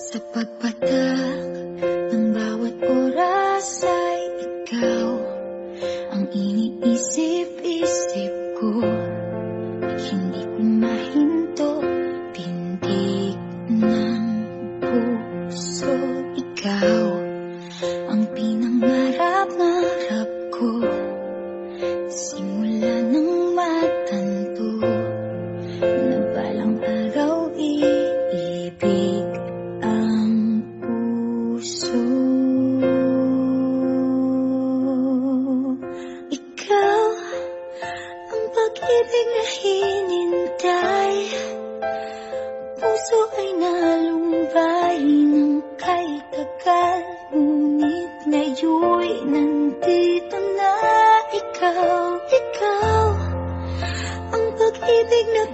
Sa pagpatak ng bawat oras ay ikaw ang iniisip-isip ko. Hindi ko mahinto, pintig ng puso. Ikaw ang pinangarap-ngarap ko, simula ng matanto na balang araw iibig ang puso. Ikaw ang pag-ibig na hinintay, puso ay nalumbay ng kay tagal, ngunit ngayon'y nandito na ikaw. Ikaw ang pag-ibig na